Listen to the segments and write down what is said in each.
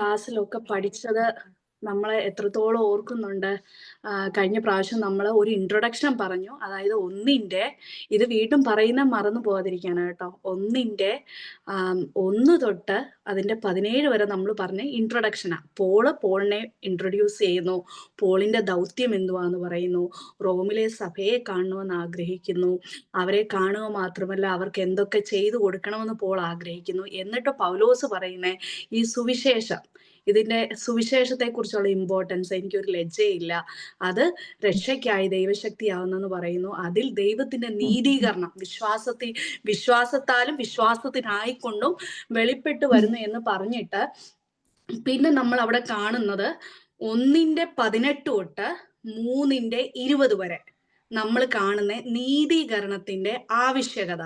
ക്ലാസ്സിലൊക്കെ പഠിച്ചത് നമ്മളെ എത്രത്തോളം ഓർക്കുന്നുണ്ട്? കഴിഞ്ഞ പ്രാവശ്യം നമ്മള് ഒരു ഇൻട്രൊഡക്ഷൻ പറഞ്ഞു. അതായത് ഇത് വീണ്ടും പറയുന്നത് മറന്നു പോകാതിരിക്കാനാ കേട്ടോ. 1 തൊട്ട് അതിന്റെ 17 വരെ നമ്മൾ പറഞ്ഞ ഇൻട്രൊഡക്ഷനാ. പോളിനെ ഇൻട്രൊഡ്യൂസ് ചെയ്യുന്നു. പോളിന്റെ ദൗത്യം എന്തുവാന്ന് പറയുന്നു. റോമിലെ സഭയെ കാണണമെന്ന് ആഗ്രഹിക്കുന്നു. അവരെ കാണുക മാത്രമല്ല അവർക്ക് എന്തൊക്കെ ചെയ്തു കൊടുക്കണമെന്ന് പോൾ ആഗ്രഹിക്കുന്നു. എന്നിട്ട് പൗലോസ് പറയുന്നേ ഈ ഇതിന്റെ സുവിശേഷത്തെക്കുറിച്ചുള്ള ഇമ്പോർട്ടൻസ് എനിക്കൊരു ലജ്ജയില്ല. അത് രക്ഷയ്ക്കായി ദൈവശക്തിയാവുന്നെന്ന് പറയുന്നു. അതിൽ ദൈവത്തിന്റെ നീതീകരണം വിശ്വാസത്താലും വിശ്വാസത്തിനായിക്കൊണ്ടും വെളിപ്പെട്ട് വരുന്നു എന്ന് പറഞ്ഞിട്ട് പിന്നെ നമ്മൾ അവിടെ കാണുന്നത് 1:18 തൊട്ട് 3:20 വരെ നമ്മൾ കാണുന്ന നീതീകരണത്തിന്റെ ആവശ്യകത.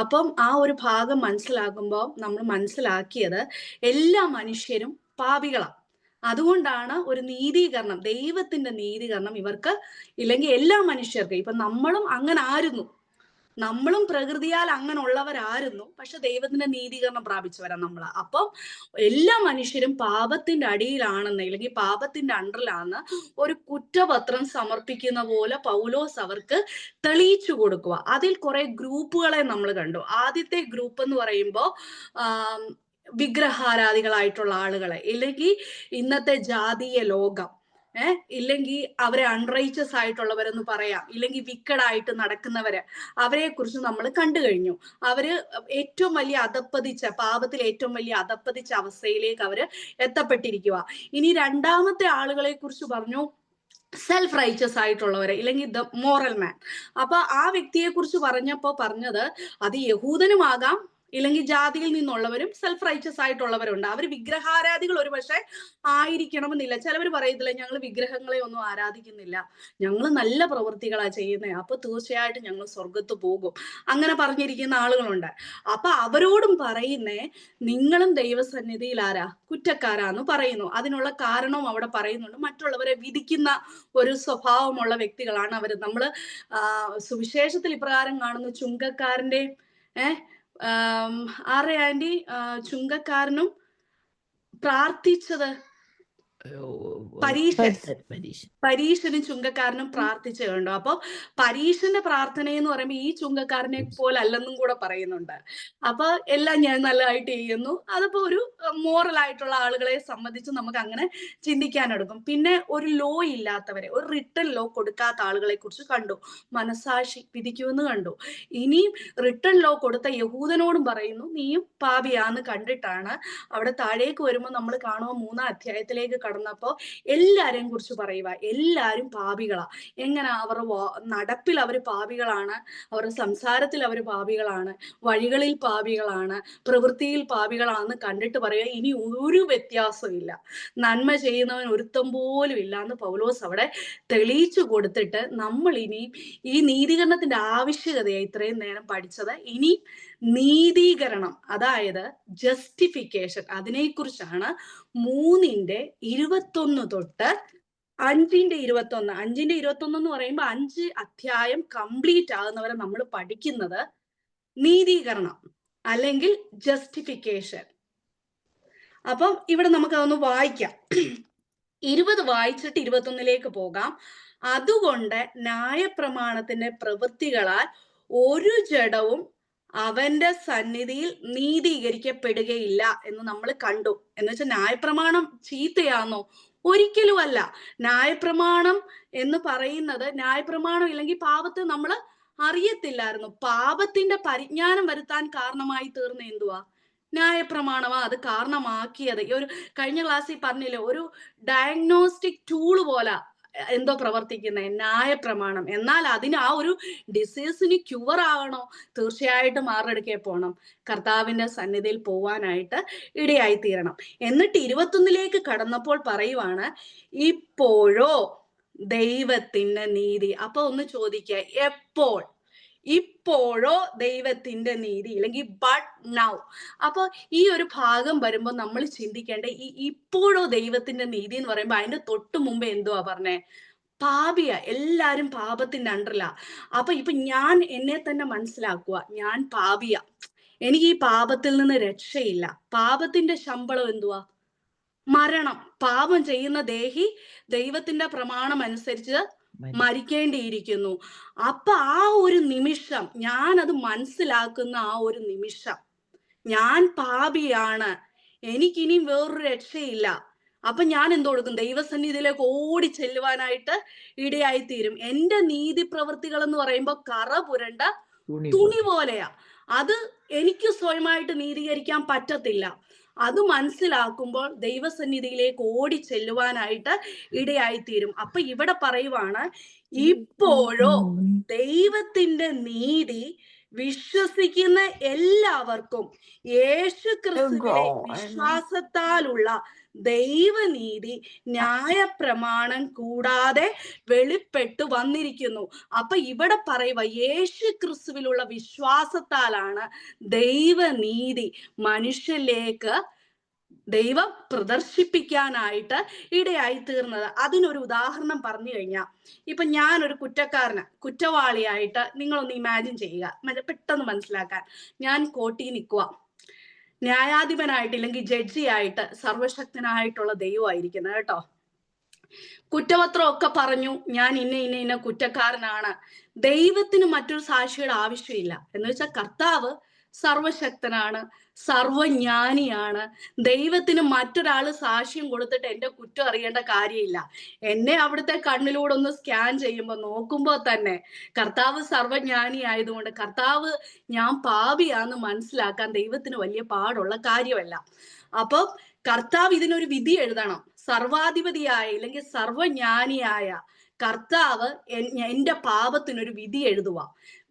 അപ്പം ആ ഒരു ഭാഗം മനസ്സിലാക്കുമ്പോൾ നമ്മൾ മനസ്സിലാക്കിയത് എല്ലാ മനുഷ്യരും പാപികളാണ്. അതുകൊണ്ടാണ് ഒരു നീതീകരണം, ദൈവത്തിന്റെ നീതീകരണം ഇവർക്ക് ഇല്ലെങ്കിൽ എല്ലാ മനുഷ്യർക്കും. ഇപ്പൊ നമ്മളും അങ്ങനെ ആയിരുന്നു, നമ്മളും പ്രകൃതിയാൽ അങ്ങനെ ഉള്ളവരായിരുന്നു. പക്ഷെ ദൈവത്തിന്റെ നീതീകരണം പ്രാപിച്ചവരാ നമ്മള്. അപ്പം എല്ലാ മനുഷ്യരും പാപത്തിന്റെ അടിയിലാണെന്ന് അല്ലെങ്കിൽ പാപത്തിന്റെ അണ്ടറിലാണെന്ന് ഒരു കുറ്റപത്രം സമർപ്പിക്കുന്ന പോലെ പൗലോസ് അവർക്ക് തെളിയിച്ചു കൊടുക്കുക. അതിൽ കുറെ ഗ്രൂപ്പുകളെ നമ്മൾ കണ്ടു. ആദ്യത്തെ ഗ്രൂപ്പ് എന്ന് പറയുമ്പോൾ വിഗ്രഹാരാധികളായിട്ടുള്ള ആളുകളെ, ഇല്ലെങ്കിൽ ഇന്നത്തെ ജാതീയ ലോകം, ഇല്ലെങ്കിൽ അവരെ അൺറൈച്ചസ് ആയിട്ടുള്ളവരെന്ന് പറയാം, ഇല്ലെങ്കിൽ വിക്കഡായിട്ട് നടക്കുന്നവര്, അവരെ കുറിച്ച് നമ്മൾ കണ്ടു കഴിഞ്ഞു. അവര് ഏറ്റവും വലിയ പാപത്തിൽ ഏറ്റവും വലിയ അധപ്പതിച്ച അവസ്ഥയിലേക്ക് അവര് എത്തപ്പെട്ടിരിക്കുക. ഇനി രണ്ടാമത്തെ ആളുകളെ കുറിച്ച് പറഞ്ഞു, സെൽഫ് റൈച്ചസ് ആയിട്ടുള്ളവരെ, ഇല്ലെങ്കിൽ ദ മോറൽ മാൻ. അപ്പൊ ആ വ്യക്തിയെ കുറിച്ച് പറഞ്ഞത് അത് യഹൂദനുമാകാം, ഇല്ലെങ്കിൽ ജാതിയിൽ നിന്നുള്ളവരും സെൽഫ് റൈച്ചസ് ആയിട്ടുള്ളവരുണ്ട്. അവർ വിഗ്രഹാരാധികൾ ഒരു പക്ഷെ ആയിരിക്കണമെന്നില്ല. ചിലവർ പറയത്തില്ല, ഞങ്ങൾ വിഗ്രഹങ്ങളെ ഒന്നും ആരാധിക്കുന്നില്ല, ഞങ്ങൾ നല്ല പ്രവൃത്തികളാ ചെയ്യുന്നത്, അപ്പൊ തീർച്ചയായിട്ടും ഞങ്ങൾ സ്വർഗത്ത് പോകും, അങ്ങനെ പറഞ്ഞിരിക്കുന്ന ആളുകളുണ്ട്. അപ്പൊ അവരോടും പറയുന്നേ, നിങ്ങളും ദൈവസന്നിധിയിൽ കുറ്റക്കാരാന്ന് പറയുന്നു. അതിനുള്ള കാരണവും അവിടെ പറയുന്നുണ്ട്. മറ്റുള്ളവരെ വിധിക്കുന്ന ഒരു സ്വഭാവമുള്ള വ്യക്തികളാണ് അവർ. നമ്മള് സുവിശേഷത്തിൽ ഇപ്രകാരം കാണുന്നു, ചുങ്കക്കാരന്റെ ആരുടെ ആന്റി ചുങ്കക്കാരനും പ്രാർത്ഥിച്ചത് പരീശനും ചുങ്കക്കാരനും പ്രാർത്ഥിച്ചു കണ്ടു. അപ്പൊ പരീശന്റെ പ്രാർത്ഥന എന്ന് പറയുമ്പോൾ ഈ ചുങ്കക്കാരനെ പോലെ അല്ലെന്നും കൂടെ പറയുന്നുണ്ട്. അപ്പൊ എല്ലാം ഞാൻ നല്ലതായിട്ട് ചെയ്യുന്നു. അതിപ്പോ ഒരു മോറൽ ആയിട്ടുള്ള ആളുകളെ സംബന്ധിച്ച് നമുക്ക് അങ്ങനെ ചിന്തിക്കാനെടുക്കും. പിന്നെ ഒരു ലോ ഇല്ലാത്തവരെ, ഒരു റിട്ടൺ ലോ കൊടുക്കാത്ത ആളുകളെ കുറിച്ച് കണ്ടു. മനസാക്ഷി വിധിക്കുമെന്ന് കണ്ടു. ഇനിയും റിട്ടൺ ലോ കൊടുത്ത യഹൂദനോടും പറയുന്നു, നീയും പാപിയാന്ന് കണ്ടിട്ടാണ് അവിടെ താഴേക്ക് വരുമ്പോൾ നമ്മൾ കാണുമ്പോൾ 3-ാം അധ്യായത്തിലേക്ക് കടന്നപ്പോ എല്ലാരെയും കുറിച്ച് പറയുക, എല്ലാരും പാപികളാ. എങ്ങനെ? അവരുടെ നടപ്പിൽ അവര് പാപികളാണ്, അവരുടെ സംസാരത്തിൽ അവര് പാപികളാണ്, വഴികളിൽ പാപികളാണ്, പ്രവൃത്തിയിൽ പാപികളാണെന്ന് കണ്ടിട്ട് പറയുക, ഇനി ഒരു വ്യത്യാസവും ഇല്ല, നന്മ ചെയ്യുന്നവൻ ഒരുത്തം പോലും ഇല്ല എന്ന് പൗലോസ് അവിടെ തെളിയിച്ചു കൊടുത്തിട്ട്, നമ്മൾ ഇനി ഈ നീതീകരണത്തിന്റെ ആവശ്യകതയായി ഇത്രയും നേരം പഠിച്ചത്. ഇനി നീതീകരണം, അതായത് ജസ്റ്റിഫിക്കേഷൻ, അതിനെക്കുറിച്ചാണ് 3:21 തൊട്ട് 5:21. 5:21 എന്ന് പറയുമ്പോൾ 5 അധ്യായം കംപ്ലീറ്റ് ആകുന്നവരെ നമ്മൾ പഠിക്കുന്നത് നീതീകരണം അല്ലെങ്കിൽ ജസ്റ്റിഫിക്കേഷൻ. അപ്പം ഇവിടെ നമുക്ക് അതൊന്ന് വായിക്കാം. 20 വായിച്ചിട്ട് 21 പോകാം. അതുകൊണ്ട് ന്യായപ്രമാണത്തിന്റെ പ്രവൃത്തികളാൽ ഒരു ജഡവും അവന്റെ സന്നിധിയിൽ നീതീകരിക്കപ്പെടുകയില്ല എന്ന് നമ്മൾ കണ്ടു. എന്ന് വെച്ചാൽ ന്യായപ്രമാണം ചീത്തയാണോ? ഒരിക്കലും അല്ല. ന്യായപ്രമാണം എന്ന് പറയുന്നത്, ന്യായപ്രമാണം ഇല്ലെങ്കിൽ പാപത്തെ നമ്മൾ അറിയത്തില്ലായിരുന്നു. പാപത്തിന്റെ പരിജ്ഞാനം വരുത്താൻ കാരണമായി തീർന്ന എന്തുവാ? ന്യായപ്രമാണമാ അത് കാരണമാക്കിയത്. ഈ ഒരു കഴിഞ്ഞ ക്ലാസ്സിൽ പറഞ്ഞില്ലേ, ഒരു ഡയഗ്നോസ്റ്റിക് ടൂള് പോലെ എന്തോ പ്രവർത്തിക്കുന്നത് ന്യായപ്രമാണം. എന്നാൽ അതിന് ആ ഒരു ഡിസീസിന് ക്യൂർ ആകണോ? തീർച്ചയായിട്ടും ആരുടെ പോകണം? കർത്താവിന്റെ സന്നിധിയിൽ പോവാനായിട്ട് ഇടയായി തീരണം. എന്നിട്ട് 21 കടന്നപ്പോൾ പറയുവാണ്, ഇപ്പോഴോ ദൈവത്തിന്റെ നീതി. അപ്പൊ ഒന്ന് ചോദിക്കുക, എപ്പോൾ? ഇപ്പോഴോ ദൈവത്തിന്റെ നീതി, ഇല്ലെങ്കിൽ ബട്ട് നൗ. അപ്പൊ ഈ ഒരു ഭാഗം വരുമ്പോൾ നമ്മൾ ചിന്തിക്കേണ്ട, ഈ ഇപ്പോഴോ ദൈവത്തിന്റെ നീതി എന്ന് പറയുമ്പോൾ അതിന്റെ തൊട്ട് മുമ്പ് എന്തുവാ പറഞ്ഞേ? പാപിയ, എല്ലാരും പാപത്തിന്റെ അണ്ടറിലാ. അപ്പൊ ഞാൻ എന്നെ തന്നെ മനസ്സിലാക്കുക, ഞാൻ പാപിയ, എനിക്ക് ഈ പാപത്തിൽ നിന്ന് രക്ഷയില്ല. പാപത്തിന്റെ ശമ്പളം എന്തുവാ? മരണം. പാപം ചെയ്യുന്ന ദേഹി ദൈവത്തിന്റെ പ്രമാണം അനുസരിച്ച് മരിക്കേണ്ടിയിരിക്കുന്നു. അപ്പൊ ആ ഒരു നിമിഷം, ഞാനത് മനസ്സിലാക്കുന്ന ആ ഒരു നിമിഷം, ഞാൻ പാപിയാണ്, എനിക്കിനി വേറൊരു രക്ഷയില്ല. അപ്പൊ ഞാൻ എന്ത് കൊടുക്കും? ദൈവസന്നിധിയിലേക്ക് ഓടി ചെല്ലുവാനായിട്ട് ഇടയായി തീരും. എന്റെ നീതി പ്രവൃത്തികൾ എന്ന് പറയുമ്പോൾ കറ പുരണ്ട തുണി പോലെയാ. അത് എനിക്ക് സ്വയമായിട്ട് നീതീകരിക്കാൻ പറ്റത്തില്ല. അത് മനസ്സിലാക്കുമ്പോൾ ദൈവസന്നിധിയിലേക്ക് ഓടി ചെല്ലുവാനായിട്ട് ഇടയായി തീരും. അപ്പൊ ഇവിടെ പറയുവാണ്, ഇപ്പോഴോ ദൈവത്തിന്റെ നീതി വിശ്വസിക്കുന്ന എല്ലാവർക്കും യേശു ക്രിസ്തുവിലെ വിശ്വാസത്താലുള്ള ദൈവനീതി ന്യായപ്രമാണം കൂടാതെ വെളിപ്പെട്ടു വന്നിരിക്കുന്നു. അപ്പൊ ഇവിടെ പറയുക, യേശു ക്രിസ്തുവിലുള്ള വിശ്വാസത്താലാണ് ദൈവനീതി മനുഷ്യരിലേക്ക് ദൈവം പ്രദർശിപ്പിക്കാനായിട്ട് ഇടയായി തീർന്നത്. അതിനൊരു ഉദാഹരണം പറഞ്ഞു കഴിഞ്ഞാൽ, ഇപ്പൊ ഞാനൊരു കുറ്റവാളിയായിട്ട് നിങ്ങളൊന്ന് ഇമാജിൻ ചെയ്യുക, പെട്ടെന്ന് മനസ്സിലാക്കാൻ. ഞാൻ കോർട്ടിൽ നിൽക്കുക, ന്യായാധിപനായിട്ട് ഇല്ലെങ്കിൽ ജഡ്ജിയായിട്ട് സർവശക്തനായിട്ടുള്ള ദൈവമായിരിക്കുന്നത് കേട്ടോ. കുറ്റപത്രം ഒക്കെ പറഞ്ഞു, ഞാൻ ഇന്ന കുറ്റക്കാരനാണ്. ദൈവത്തിന് മറ്റൊരു സാക്ഷിയുടെ ആവശ്യമില്ല. എന്ന് വെച്ചാൽ കർത്താവ് സർവശക്തനാണ്, സർവജ്ഞാനിയാണ്. ദൈവത്തിന് മറ്റൊരാള് സാക്ഷ്യം കൊടുത്തിട്ട് എന്റെ കുറ്റം അറിയേണ്ട കാര്യമില്ല. എന്നെ അവിടുത്തെ കണ്ണിലൂടെ ഒന്ന് സ്കാൻ ചെയ്യുമ്പോൾ നോക്കുമ്പോൾ തന്നെ കർത്താവ് സർവജ്ഞാനി ആയതുകൊണ്ട് കർത്താവ് ഞാൻ പാപിയാന്ന് മനസ്സിലാക്കാൻ ദൈവത്തിന് വലിയ പാടുള്ള കാര്യമല്ല. അപ്പൊ കർത്താവ് ഇതിനൊരു വിധി എഴുതണം. സർവാധിപതിയായ അല്ലെങ്കിൽ സർവജ്ഞാനിയായ കർത്താവ് എന്റെ പാപത്തിനൊരു വിധി എഴുതുക.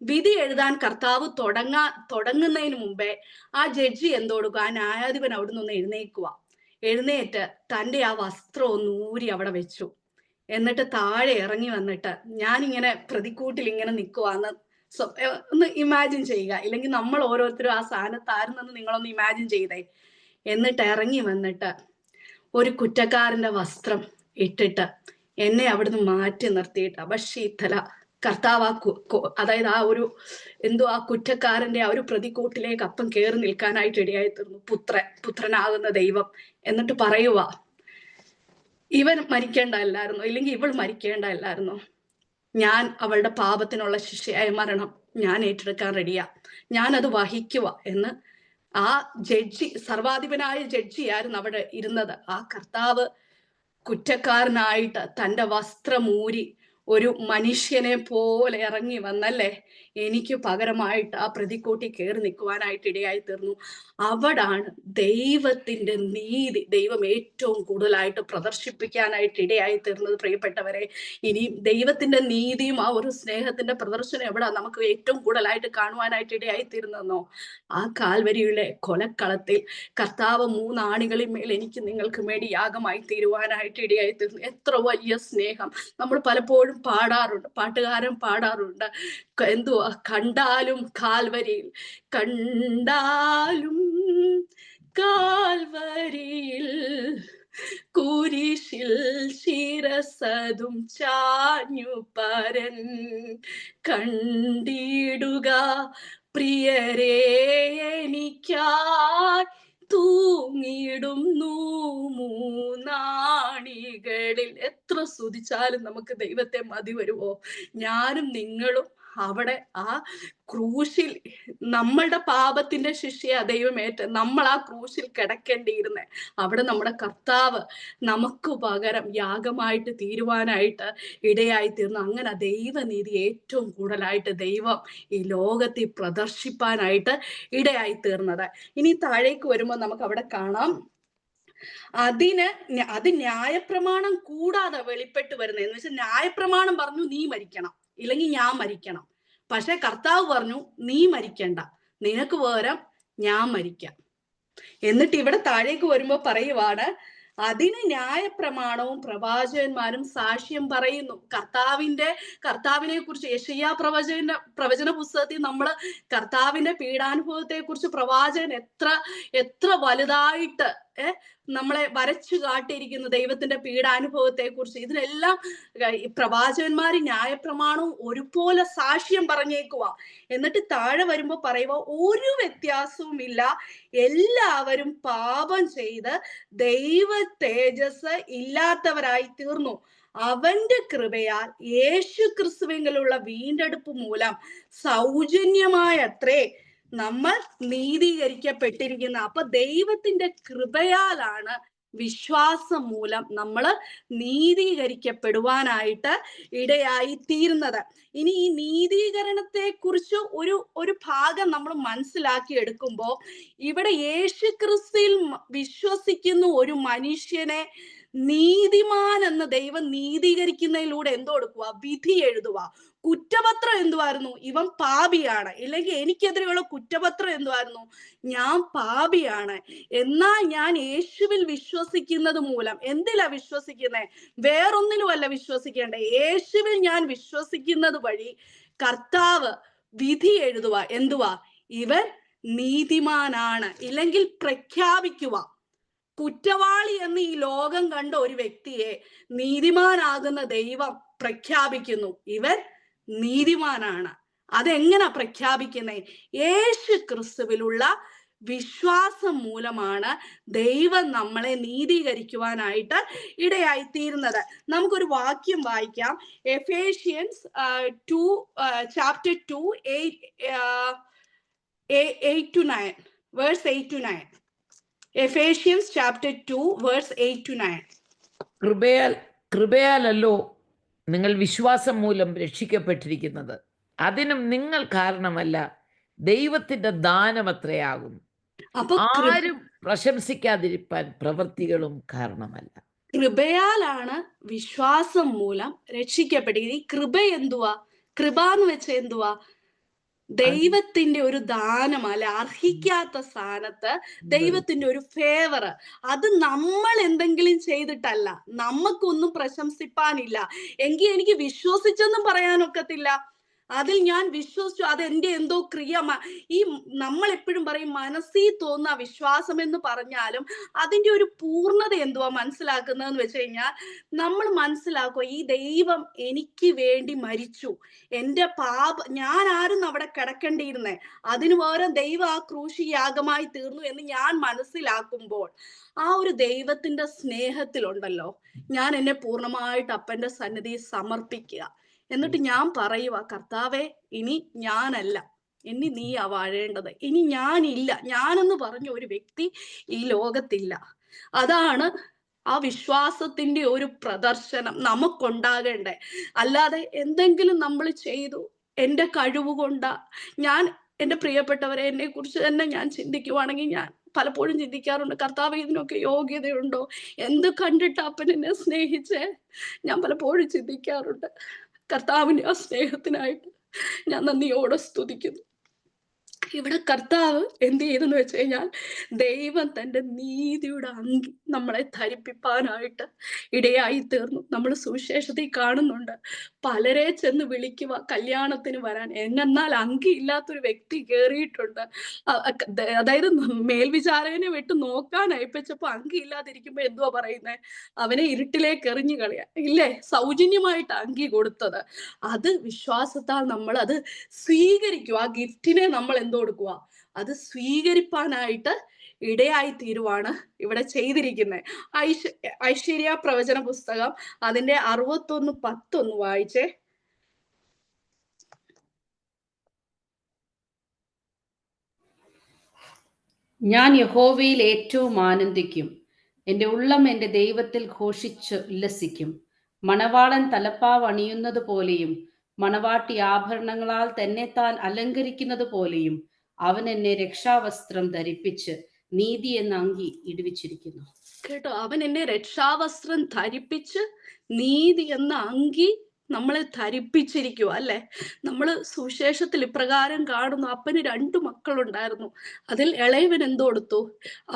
വിധി എഴുതാൻ കർത്താവ് തുടങ്ങുന്നതിന് മുമ്പേ ആ ജഡ്ജി എന്തോ കൊടുക്കുക, ആ ന്യായാധിപൻ അവിടുന്ന് ഒന്ന് എഴുന്നേറ്റ് തൻ്റെ ആ വസ്ത്രം ഒന്ന് ഊരി അവിടെ വെച്ചു. എന്നിട്ട് താഴെ ഇറങ്ങി വന്നിട്ട്, ഞാനിങ്ങനെ പ്രതിക്കൂട്ടിൽ ഇങ്ങനെ നിൽക്കുവാന്ന് ഒന്ന് ഇമാജിൻ ചെയ്യുക. ഇല്ലെങ്കിൽ നമ്മൾ ഓരോരുത്തരും ആ സ്ഥാനത്തായിരുന്നെന്ന് നിങ്ങളൊന്ന് ഇമാജിൻ ചെയ്തേ. എന്നിട്ട് ഇറങ്ങി വന്നിട്ട് ഒരു കുറ്റക്കാരന്റെ വസ്ത്രം ഇട്ടിട്ട് എന്നെ അവിടുന്ന് മാറ്റി നിർത്തിയിട്ട് അപശീത്തല കർത്താവ് അതായത് ആ ഒരു ആ കുറ്റക്കാരന്റെ ആ ഒരു പ്രതിക്കൂട്ടിലേക്ക് അപ്പം കയറി നിൽക്കാനായിട്ട് ഇടയായി തീർന്നു പുത്രനാകുന്ന ദൈവം. എന്നിട്ട് പറയുക, ഇവൻ മരിക്കേണ്ടല്ലായിരുന്നോ, ഇല്ലെങ്കിൽ ഇവൾ മരിക്കേണ്ടല്ലായിരുന്നോ? ഞാൻ അവളുടെ പാപത്തിനുള്ള ശിക്ഷയായ മരണം ഞാൻ ഏറ്റെടുക്കാൻ റെഡിയാ, ഞാനത് വഹിക്കുക എന്ന് ആ ജഡ്ജി, സർവാധിപനായ ജഡ്ജിയായിരുന്നു അവിടെ ഇരുന്നത്. ആ കർത്താവ് കുറ്റക്കാരനായിട്ട് തൻ്റെ വസ്ത്രമൂരി ഒരു മനുഷ്യനെ പോലെ ഇറങ്ങി വന്നല്ലേ എനിക്ക് പകരമായിട്ട് ആ പ്രതിക്കൂട്ടി കയറി നിൽക്കുവാനായിട്ട് ഇടയായി തീർന്നു. അവിടാണ് ദൈവത്തിന്റെ നീതി ദൈവം ഏറ്റവും കൂടുതലായിട്ട് പ്രദർശിപ്പിക്കാനായിട്ട് ഇടയായി തീർന്നത്. പ്രിയപ്പെട്ടവരെ, ഇനി ദൈവത്തിന്റെ നീതിയും ആ ഒരു സ്നേഹത്തിന്റെ പ്രദർശനം എവിടാ നമുക്ക് ഏറ്റവും കൂടുതലായിട്ട് കാണുവാനായിട്ട് ഇടയായി തീർന്നെന്നോ? ആ കാൽവരിയിലെ കൊലക്കളത്തിൽ കർത്താവ് 3 ആണികളിൽ മേൽ എനിക്ക് നിങ്ങൾക്ക് വേണ്ടി യാഗമായി തീരുവാനായിട്ട് ഇടയായി തീർന്നു. എത്ര വലിയ സ്നേഹം! നമ്മൾ പലപ്പോഴും പാടാറുണ്ട്, പാട്ടുകാരൻ പാടാറുണ്ട്, എന്തുവാ, കണ്ടാലും കാൽവരിയിൽ, കണ്ടാലും കാൽവരിയിൽ കുരിശിൽ ശിരസതും ചാഞ്ഞു പരൻ കണ്ടിടുക പ്രിയരേ എനിക്കായി തൂങ്ങിടുന്നു 3 ആണികളിൽ. എത്ര സ്തുതിച്ചാലും നമുക്ക് ദൈവത്തെ മതി വരുമോ? ഞാനും നിങ്ങളും അവിടെ ആ ക്രൂശിൽ നമ്മളുടെ പാപത്തിന്റെ ശിക്ഷയാ ദൈവമേറ്റ് നമ്മൾ ആ ക്രൂശിൽ കിടക്കേണ്ടിയിരുന്നേ. അവിടെ നമ്മുടെ കർത്താവ് നമുക്ക് പകരം യാഗമായിട്ട് തീരുവാനായിട്ട് ഇടയായി തീർന്നു. അങ്ങനെ ദൈവനീതി ഏറ്റവും കൂടുതലായിട്ട് ദൈവം ഈ ലോകത്തിൽ പ്രദർശിപ്പാനായിട്ട് ഇടയായി തീർന്നത്. ഇനി താഴേക്ക് വരുമ്പോൾ നമുക്ക് അവിടെ കാണാം, അത് ന്യായപ്രമാണം കൂടാതെ വെളിപ്പെട്ട് വരുന്നത്. എന്ന് വെച്ചാൽ ന്യായപ്രമാണം പറഞ്ഞു നീ മരിക്കണം, ഇല്ലെങ്കിൽ ഞാൻ മരിക്കണം. പക്ഷെ കർത്താവ് പറഞ്ഞു നീ മരിക്കണ്ട, നിനക്ക് പകരം ഞാൻ മരിക്കാം. എന്നിട്ട് ഇവിടെ താഴേക്ക് വരുമ്പോ പറയുവാണ്, അതിന് ന്യായപ്രമാണവും പ്രവാചകന്മാരും സാക്ഷ്യം പറയുന്നു. കർത്താവിനെ കുറിച്ച് യെശയ്യാ പ്രവചന പുസ്തകത്തിൽ നമ്മൾ കർത്താവിന്റെ പീഡാനുഭവത്തെ കുറിച്ച് പ്രവാചകൻ എത്ര വലുതായിട്ട് നമ്മളെ വരച്ചു കാട്ടിയിരിക്കുന്ന ദൈവത്തിന്റെ പീഡാനുഭവത്തെ കുറിച്ച്. ഇതിനെല്ലാം പ്രവാചകന്മാര് ന്യായപ്രമാണവും ഒരുപോലെ സാക്ഷ്യം പറഞ്ഞേക്കുക. എന്നിട്ട് താഴെ വരുമ്പോ പറയുക, ഒരു വ്യത്യാസവുമില്ല, എല്ലാവരും പാപം ചെയ്ത് ദൈവ തേജസ് ഇല്ലാത്തവരായി തീർന്നു. അവന്റെ കൃപയാൽ യേശു ക്രിസ്തുവിലുള്ള വീണ്ടെടുപ്പ് മൂലം സൗജന്യമായത്രേ നമ്മൾ നീതീകരിക്കപ്പെട്ടിരിക്കുന്ന. അപ്പൊ ദൈവത്തിന്റെ കൃപയാലാണ് വിശ്വാസം മൂലം നമ്മൾ നീതീകരിക്കപ്പെടുവാനായിട്ട് ഇടയായി തീരുന്നത്. ഇനി ഈ നീതീകരണത്തെ കുറിച്ച് ഒരു ഭാഗം നമ്മൾ മനസ്സിലാക്കി എടുക്കുമ്പോൾ, ഇവിടെ യേശുക്രിസ്തുവിൽ വിശ്വസിക്കുന്ന ഒരു മനുഷ്യനെ നീതിമാൻ എന്ന് ദൈവം നീതീകരിക്കുന്നതിലൂടെ എന്തോ കൊടുക്കുക? വിധി എഴുതുക. കുറ്റപത്രം എന്തുവായിരുന്നു? ഇവൻ പാപിയാണ്. ഇല്ലെങ്കിൽ എനിക്കെതിരെയുള്ള കുറ്റപത്രം എന്തുവായിരുന്നു? ഞാൻ പാപിയാണ്. എന്നാൽ ഞാൻ യേശുവിൽ വിശ്വസിക്കുന്നത് മൂലം, എന്തിലാ വിശ്വസിക്കുന്നേ? വേറൊന്നിലുമല്ല വിശ്വസിക്കേണ്ടേ, യേശുവിൽ ഞാൻ വിശ്വസിക്കുന്നത് വഴി കർത്താവ് വിധി എഴുതുക. എന്തുവാ? ഇവൻ നീതിമാനാണ്. ഇല്ലെങ്കിൽ പ്രഖ്യാപിക്കുക. കുറ്റവാളി എന്ന് ഈ ലോകം കണ്ട ഒരു വ്യക്തിയെ നീതിമാനാകുന്ന ദൈവം പ്രഖ്യാപിക്കുന്നു, ഇവൻ നീതിമാനാണ്. അതെങ്ങനെ പ്രഖ്യാപിക്കുന്നേ? യേശു ക്രിസ്തുവിലുള്ള വിശ്വാസം മൂലമാണ് ദൈവം നമ്മളെ നീതീകരിക്കുവാനായിട്ട് ഇടയായി തീരുന്നത്. നമുക്കൊരു വാക്യം വായിക്കാം. Ephesians 2 chapter 2 8-9 verse 8-9. Ephesians chapter 2 verse 8-9. കൃപയാലല്ലോ നിങ്ങൾ വിശ്വാസം മൂലം രക്ഷിക്കപ്പെട്ടിരിക്കുന്നത്. അതിനും നിങ്ങൾ കാരണമല്ല, ദൈവത്തിന്റെ ദാനമത്രയാകുന്നു. ആരും പ്രശംസിക്കാതിരിപ്പാൻ പ്രവൃത്തികളും കാരണമല്ല. കൃപയാലാണ് വിശ്വാസം മൂലം രക്ഷിക്കപ്പെടുന്നത്. ഈ കൃപ എന്തുവാ? കൃപ എന്ന് വെച്ചാൽ എന്തുവാ? ദൈവത്തിന്റെ ഒരു ദാനം, അല്ലെ, അർഹിക്കാത്ത സ്ഥാനത്ത് ദൈവത്തിന്റെ ഒരു ഫേവർ. അത് നമ്മൾ എന്തെങ്കിലും ചെയ്തിട്ടല്ല, നമുക്കൊന്നും പ്രശംസിപ്പാനില്ല. എങ്കിൽ എനിക്ക് വിശ്വസിച്ചെന്നും പറയാനൊക്കത്തില്ല. അതിൽ ഞാൻ വിശ്വസിച്ചു, അതെന്റെ എന്തോ ക്രിയ. ഈ നമ്മൾ എപ്പോഴും പറയും മനസ്സിൽ തോന്നുന്ന വിശ്വാസം എന്ന് പറഞ്ഞാലും അതിന്റെ ഒരു പൂർണ്ണത എന്തുവാ മനസ്സിലാക്കുന്നതെന്ന് വെച്ച് കഴിഞ്ഞാൽ, നമ്മൾ മനസ്സിലാക്കുക ഈ ദൈവം എനിക്ക് വേണ്ടി മരിച്ചു, എന്റെ ഞാൻ ആരും അവിടെ കിടക്കേണ്ടിയിരുന്നേ, അതിനു പകരം ദൈവം ആ ക്രൂശി യാഗമായി തീർന്നു എന്ന് ഞാൻ മനസ്സിലാക്കുമ്പോൾ, ആ ഒരു ദൈവത്തിന്റെ സ്നേഹത്തിലുണ്ടല്ലോ, ഞാൻ എന്നെ പൂർണ്ണമായിട്ട് അപ്പന്റെ സന്നിധിയിൽ സമർപ്പിക്കുക. എന്നിട്ട് ഞാൻ പറയുക, കർത്താവേ, ഇനി ഞാനല്ല, ഇനി നീയാ വാഴേണ്ടത്, ഇനി ഞാനില്ല, ഞാനെന്ന് പറഞ്ഞ ഒരു വ്യക്തി ഈ ലോകത്തില്ല. അതാണ് ആ വിശ്വാസത്തിന്റെ ഒരു പ്രദർശനം നമുക്കുണ്ടാകേണ്ടേ. അല്ലാതെ എന്തെങ്കിലും നമ്മൾ ചെയ്തു, എൻ്റെ കഴിവ് കൊണ്ടാ. എൻ്റെ പ്രിയപ്പെട്ടവരെ, എന്നെ കുറിച്ച് തന്നെ ഞാൻ ചിന്തിക്കുവാണെങ്കിൽ, ഞാൻ പലപ്പോഴും ചിന്തിക്കാറുണ്ട്, കർത്താവ് ഇതിനൊക്കെ യോഗ്യതയുണ്ടോ? എന്ത് കണ്ടിട്ട് അപ്പൻ എന്നെ സ്നേഹിച്ചേ? ഞാൻ പലപ്പോഴും ചിന്തിക്കാറുണ്ട്. കർത്താവിന്റെ ആ സ്നേഹത്തിനായിട്ട് ഞാൻ നന്ദിയോടെ സ്തുതിക്കുന്നു. ഇവിടെ കർത്താവ് എന്ത് ചെയ്തെന്ന് വെച്ച് കഴിഞ്ഞാൽ, ദൈവം തന്റെ നീതിയുടെ അങ്കി നമ്മളെ ധരിപ്പിക്കാനായിട്ട് ഇടയായി തീർന്നു. നമ്മൾ സുവിശേഷത്തിൽ കാണുന്നുണ്ട്, പലരെ ചെന്ന് വിളിക്കുക കല്യാണത്തിന് വരാൻ. എന്നാൽ അങ്കി ഇല്ലാത്തൊരു വ്യക്തി കയറിയിട്ടുണ്ട്. അതായത് മേൽവിചാരകനെ വിട്ട് നോക്കാൻ അയപ്പിച്ചപ്പോ അങ്കി ഇല്ലാതിരിക്കുമ്പോ എന്തുവാ പറയുന്നത്? അവനെ ഇരുട്ടിലേക്ക് എറിഞ്ഞു കളയാ, ഇല്ലേ? സൗജന്യമായിട്ട് അങ്കി കൊടുത്തത്. അത് വിശ്വാസത്താൽ നമ്മൾ അത് സ്വീകരിക്കുക. ആ ഗിഫ്റ്റിനെ നമ്മൾ എന്തോ കൊടുക്കുക? അത് സ്വീകരിപ്പാനായിട്ട് ഇടയായി തീരുവാണ് ഇവിടെ ചെയ്തിരിക്കുന്നത്. ഐശ്വര്യ പ്രവചന പുസ്തകം അതിന്റെ 61:10 വായിച്ചേ. ഞാൻ യഹോവയിൽ ഏറ്റവും ആനന്ദിക്കും, എൻ്റെ ഉള്ളം എൻ്റെ ദൈവത്തിൽ ഘോഷിച്ച് ഉല്ലസിക്കും. മണവാളൻ തലപ്പാവ് അണിയുന്നത് പോലെയും മണവാട്ടി ആഭരണങ്ങളാൽ തന്നെ താൻ അലങ്കരിക്കുന്നത് പോലെയും അവൻ എന്നെ രക്ഷാവസ്ത്രം ധരിപ്പിച്ച് നീതി എന്ന അങ്കി ഇടുവിച്ചിരിക്കുന്നു. കേട്ടോ, അവൻ എന്നെ രക്ഷാവസ്ത്രം ധരിപ്പിച്ച് നീതി എന്ന അങ്കി നമ്മളെ ധരിപ്പിച്ചിരിക്കുക, അല്ലെ? നമ്മൾ സുവിശേഷത്തിൽ ഇപ്രകാരം കാണുന്നു, അപ്പന് 2 മക്കളുണ്ടായിരുന്നു. അതിൽ ഇളയവൻ എന്തോ കൊടുത്തു?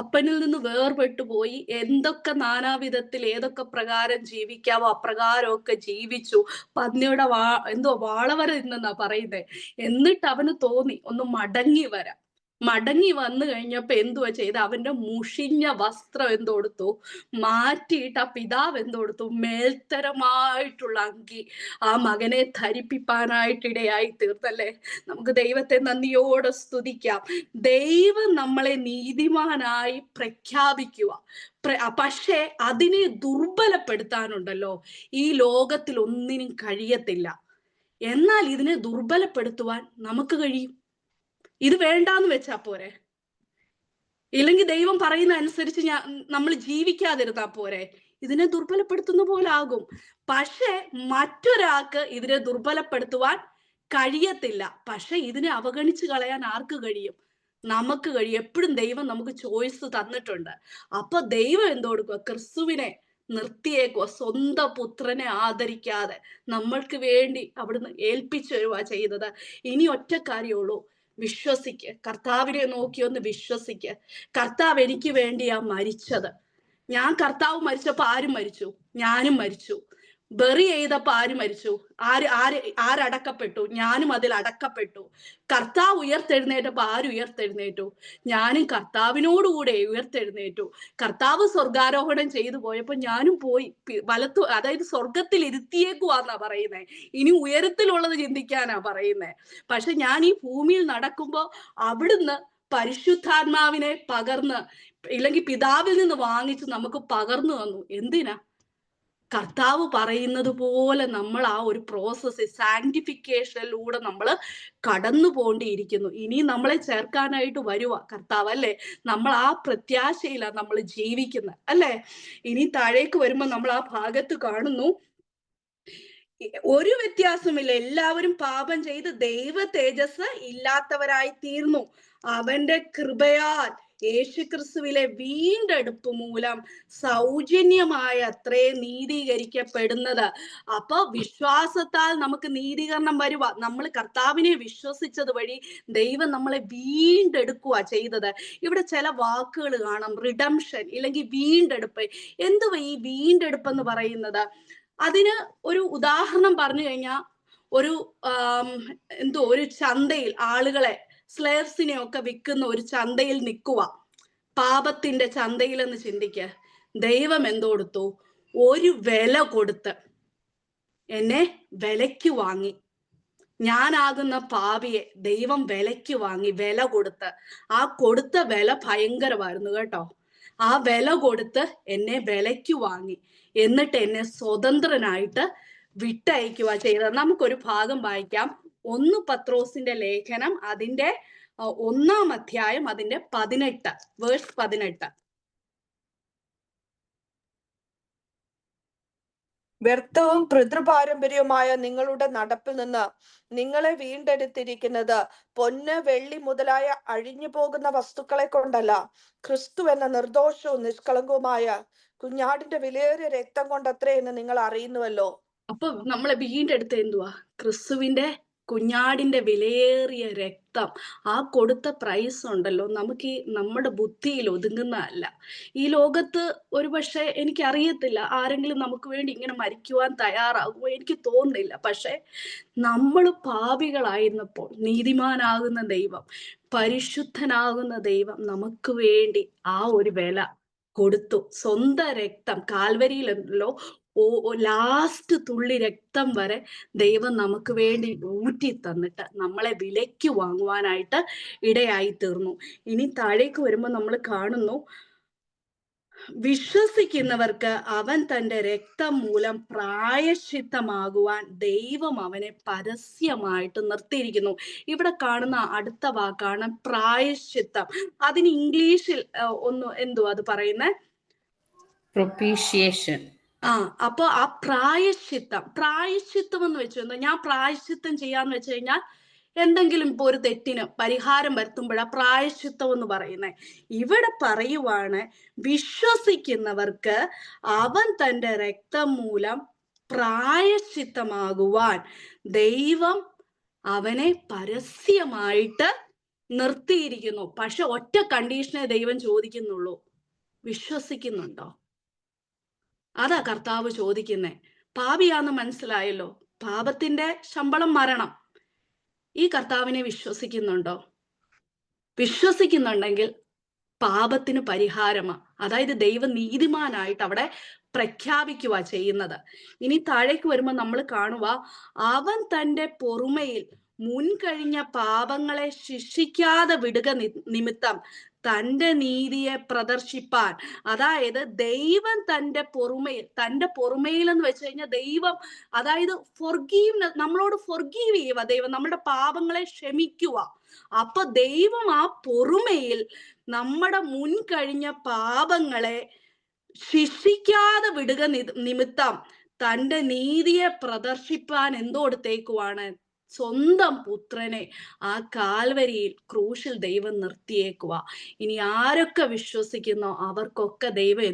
അപ്പനിൽ നിന്ന് വേർപെട്ടു പോയി, എന്തൊക്കെ നാനാവിധത്തിൽ ഏതൊക്കെ പ്രകാരം ജീവിക്കാവോ അപ്രകാരമൊക്കെ ജീവിച്ചു. പന്നിയുടെ വാളവര ഇന്നെന്നാ പറയുന്നത്. എന്നിട്ട് അവന് തോന്നി ഒന്ന് മടങ്ങി വരാം. മടങ്ങി വന്നു കഴിഞ്ഞപ്പോ എന്തുവാ ചെയ്ത്? അവന്റെ മുഷിഞ്ഞ വസ്ത്രം എന്തൊടുത്തു? മാറ്റിയിട്ട് ആ പിതാവ് എന്തൊടുത്തു? മേൽത്തരമായിട്ടുള്ള അങ്കി ആ മകനെ ധരിപ്പിക്കാനായിട്ടിടയായി തീർത്തല്ലേ. നമുക്ക് ദൈവത്തെ നന്ദിയോടെ സ്തുതിക്കാം. ദൈവം നമ്മളെ നീതിമാനായി പ്രഖ്യാപിക്കുക. പക്ഷേ അതിനെ ദുർബലപ്പെടുത്താനുണ്ടല്ലോ ഈ ലോകത്തിൽ ഒന്നിനും കഴിയത്തില്ല. എന്നാൽ ഇതിനെ ദുർബലപ്പെടുത്തുവാൻ നമുക്ക് കഴിയും. ഇത് വേണ്ടാന്ന് വെച്ചാ പോരെ? ഇല്ലെങ്കിൽ ദൈവം പറയുന്ന അനുസരിച്ച് നമ്മൾ ജീവിക്കാതിരുന്നാ പോരെ? ഇതിനെ ദുർബലപ്പെടുത്തുന്ന പോലെ ആകും. പക്ഷെ മറ്റൊരാൾക്ക് ഇതിനെ ദുർബലപ്പെടുത്തുവാൻ കഴിയത്തില്ല. പക്ഷെ ഇതിനെ അവഗണിച്ച് കളയാൻ ആർക്ക് കഴിയും? നമുക്ക് കഴിയും. എപ്പോഴും ദൈവം നമുക്ക് ചോയ്സ് തന്നിട്ടുണ്ട്. അപ്പൊ ദൈവം എന്തോ കൊടുക്കുക? ക്രിസ്തുവിനെ നിർത്തിയേക്കുക. സ്വന്തം പുത്രനെ ആദരിക്കാതെ നമ്മൾക്ക് വേണ്ടി അവിടുന്ന് ഏൽപ്പിച്ചു തരുവാ ചെയ്തത്. ഇനി ഒറ്റ കാര്യമുള്ളൂ, വിശ്വസിക്ക്. കർത്താവിനെ നോക്കി ഒന്ന് വിശ്വസിക്ക്. കർത്താവ് എനിക്ക് വേണ്ടിയാ മരിച്ചത്. ഞാൻ കർത്താവ് മരിച്ചപ്പോ ആരും മരിച്ചു? ഞാനും മരിച്ചു. ബറി ചെയ്തപ്പോ ആര് മരിച്ചു? ആരടക്കപ്പെട്ടു? ഞാനും അതിൽ അടക്കപ്പെട്ടു. കർത്താവ് ഉയർത്തെഴുന്നേറ്റപ്പോ ആര് ഉയർത്തെഴുന്നേറ്റു? ഞാനും കർത്താവിനോടുകൂടെ ഉയർത്തെഴുന്നേറ്റു. കർത്താവ് സ്വർഗാരോഹണം ചെയ്തു പോയപ്പോ ഞാനും പോയി. അതായത് സ്വർഗത്തിൽ ഇരുത്തിയേക്കുവാന്നാ പറയുന്നേ. ഇനി ഉയരത്തിലുള്ളത് ചിന്തിക്കാനാ പറയുന്നേ. പക്ഷെ ഞാൻ ഈ ഭൂമിയിൽ നടക്കുമ്പോ അവിടുന്ന് പരിശുദ്ധാത്മാവിനെ പകർന്ന്, ഇല്ലെങ്കിൽ പിതാവിൽ നിന്ന് വാങ്ങിച്ച് നമുക്ക് പകർന്നു തന്നു. എന്തിനാ? കർത്താവ് പറയുന്നത് പോലെ നമ്മൾ ആ ഒരു പ്രോസസ്, സാങ്ക്ടിഫിക്കേഷനിലൂടെ നമ്മൾ കടന്നു പോണ്ടിയിരിക്കുന്നു. ഇനി നമ്മളെ ചേർക്കാനായിട്ട് വരുക കർത്താവ്, അല്ലേ? നമ്മൾ ആ പ്രത്യാശയിലാണ് നമ്മൾ ജീവിക്കുന്നത്, അല്ലേ? ഇനി താഴേക്ക് വരുമ്പോൾ നമ്മൾ ആ ഭാഗത്ത് കാണുന്നു, ഒരു വ്യത്യാസമില്ല, എല്ലാവരും പാപം ചെയ്ത് ദൈവ തേജസ് ഇല്ലാത്തവരായി തീർന്നു. അവന്റെ കൃപയാൽ യേശുക്രിസ്തുവിലെ വീണ്ടെടുപ്പ് മൂലം സൗജന്യമായ അത്രേ നീതീകരിക്കപ്പെടുന്നത്. അപ്പൊ വിശ്വാസത്താൽ നമുക്ക് നീതീകരണം വരുക. നമ്മൾ കർത്താവിനെ വിശ്വസിച്ചത് വഴി ദൈവം നമ്മളെ വീണ്ടെടുക്കുക ചെയ്തത്. ഇവിടെ ചില വാക്കുകൾ കാണാം, റിഡംഷൻ ഇല്ലെങ്കിൽ വീണ്ടെടുപ്പ്. എന്തുവാ ഈ വീണ്ടെടുപ്പ് എന്ന് പറയുന്നത്? അതിന് ഒരു ഉദാഹരണം പറഞ്ഞു കഴിഞ്ഞാൽ, ഒരു ചന്തയിൽ ആളുകളെ, സ്ലേവ്സിനെ ഒക്കെ വിൽക്കുന്ന ഒരു ചന്തയിൽ നിൽക്കുക, പാപത്തിന്റെ ചന്തയിൽ എന്ന് ചിന്തിക്കുക. ദൈവം എന്തൊടുത്തു? ഒരു വില കൊടുത്ത് എന്നെ വിലയ്ക്ക് വാങ്ങി. ഞാനാകുന്ന പാപിയെ ദൈവം വിലയ്ക്ക് വാങ്ങി, വില കൊടുത്ത്. ആ കൊടുത്ത വില ഭയങ്കരമായിരുന്നു കേട്ടോ. ആ വില കൊടുത്ത് എന്നെ വിലയ്ക്ക് വാങ്ങി. എന്നിട്ട് എന്നെ സ്വതന്ത്രനായിട്ട് വിട്ടയക്കുക ചെയ്തത്. നമുക്കൊരു ഭാഗം വായിക്കാം. 1 പത്രോസിന്റെ ലേഖനം അതിന്റെ 1-ാം അധ്യായം അതിന്റെ 18 വേഴ്സ് 18. വ്യർത്ഥവും പിതൃപാരമ്പര്യവുമായ നിങ്ങളുടെ നടപ്പിൽ നിന്ന് നിങ്ങളെ വീണ്ടെടുത്തിരിക്കുന്നത് പൊന്ന് വെള്ളി മുതലായ അഴിഞ്ഞു പോകുന്ന വസ്തുക്കളെ കൊണ്ടല്ല, ക്രിസ്തു എന്ന നിർദോഷവും നിഷ്കളങ്കവുമായ കുഞ്ഞാടിന്റെ വിലയേറിയ രക്തം കൊണ്ടത്രേ എന്ന് നിങ്ങൾ അറിയുന്നുവല്ലോ. അപ്പൊ നമ്മളെ വീണ്ടെടുത്ത എന്തുവാ? ക്രിസ്തുവിന്റെ കുഞ്ഞാടിന്റെ വിലയേറിയ രക്തം. ആ കൊടുത്ത പ്രൈസ് ഉണ്ടല്ലോ, നമുക്ക് നമ്മുടെ ബുദ്ധിയിൽ ഒതുങ്ങുന്നതല്ല. ഈ ലോകത്ത് ഒരുപക്ഷെ എനിക്കറിയത്തില്ല ആരെങ്കിലും നമുക്ക് വേണ്ടി ഇങ്ങനെ മരിക്കുവാൻ തയ്യാറാകുമോ, എനിക്ക് തോന്നുന്നില്ല. പക്ഷെ നമ്മൾ പാപികളായിരുന്നപ്പോൾ നീതിമാനാകുന്ന ദൈവം, പരിശുദ്ധനാകുന്ന ദൈവം നമുക്ക് വേണ്ടി ആ ഒരു വില കൊടുത്തു. സ്വന്തം രക്തം കാൽവരിയിലല്ലോ, ലാസ്റ്റ് തുള്ളി രക്തം വരെ ദൈവം നമുക്ക് വേണ്ടി ഊറ്റി തന്നിട്ട് നമ്മളെ വിലയ്ക്ക് വാങ്ങുവാനായിട്ട് ഇടയായി തീർന്നു. ഇനി താഴേക്ക് വരുമ്പോൾ നമ്മൾ കാണുന്നു, വിശ്വസിക്കുന്നവർക്ക് അവൻ തന്റെ രക്തം മൂലം പ്രായശ്ചിത്തമാകുവാൻ ദൈവം അവനെ പരസ്യമായിട്ട് നിർത്തിയിരിക്കുന്നു. ഇവിടെ കാണുന്ന അടുത്ത വാക്കാണ് പ്രായശ്ചിത്തം. അതിന് ഇംഗ്ലീഷിൽ എന്തുവാ അത് പറയുന്നത്? പ്രൊപ്പീഷിയേഷൻ. അപ്പൊ ആ പ്രായശ്ചിത്തം എന്ന് വെച്ചു, ഞാൻ പ്രായശ്ചിത്തം ചെയ്യാന്ന് വെച്ച് കഴിഞ്ഞാൽ എന്തെങ്കിലും ഇപ്പൊ ഒരു തെറ്റിന് പരിഹാരം വരുത്തുമ്പോഴാ പ്രായശ്ചിത്തം എന്ന് പറയുന്നത്. ഇവിടെ പറയുവാണ്, വിശ്വസിക്കുന്നവർക്ക് അവൻ തന്റെ രക്തം മൂലം പ്രായശ്ചിത്തമാകുവാൻ ദൈവം അവനെ പരസ്യമായിട്ട് നിർത്തിയിരിക്കുന്നു. പക്ഷെ ഒറ്റ കണ്ടീഷനെ ദൈവം ചോദിക്കുന്നുള്ളൂ, വിശ്വസിക്കുന്നുണ്ടോ? അതാ കർത്താവ് ചോദിക്കുന്നേ. പാപിയാന്ന് മനസ്സിലായല്ലോ, പാപത്തിന്റെ ശമ്പളം മരണം. ഈ കർത്താവിനെ വിശ്വസിക്കുന്നുണ്ടോ? വിശ്വസിക്കുന്നുണ്ടെങ്കിൽ പാപത്തിന് പരിഹാരമാ. അതായത് ദൈവം നീതിമാനായിട്ട് അവിടെ പ്രഖ്യാപിക്കുക ചെയ്യുന്നത്. ഇനി താഴേക്ക് വരുമ്പോൾ നമ്മൾ കാണുക, അവൻ തന്റെ പൊറുമയിൽ മുൻകഴിഞ്ഞ പാപങ്ങളെ ശിക്ഷിക്കാതെ വിടുക നിമിത്തം തന്റെ നീതിയെ പ്രദർശിപ്പാൻ. അതായത് ദൈവം തന്റെ പൊറുമയിൽ എന്ന് വെച്ച് കഴിഞ്ഞാൽ ദൈവം, അതായത് നമ്മളോട് ഫൊർഗീവ് ചെയ്യുക, ദൈവം നമ്മുടെ പാപങ്ങളെ ക്ഷമിക്കുക. അപ്പൊ ദൈവം ആ പൊറുമയിൽ നമ്മുടെ മുൻകഴിഞ്ഞ പാപങ്ങളെ ശിക്ഷിക്കാതെ വിടുക നിമിത്തം തന്റെ നീതിയെ പ്രദർശിപ്പാൻ കൊടുത്തേക്കുവാണ്? സ്വന്തം പുത്രനെ ആ കാൽവരിയിൽ ക്രൂശിൽ ദൈവം നിർത്തിയേക്കുക. ഇനി ആരൊക്കെ വിശ്വസിക്കുന്നോ അവർക്കൊക്കെ ദൈവം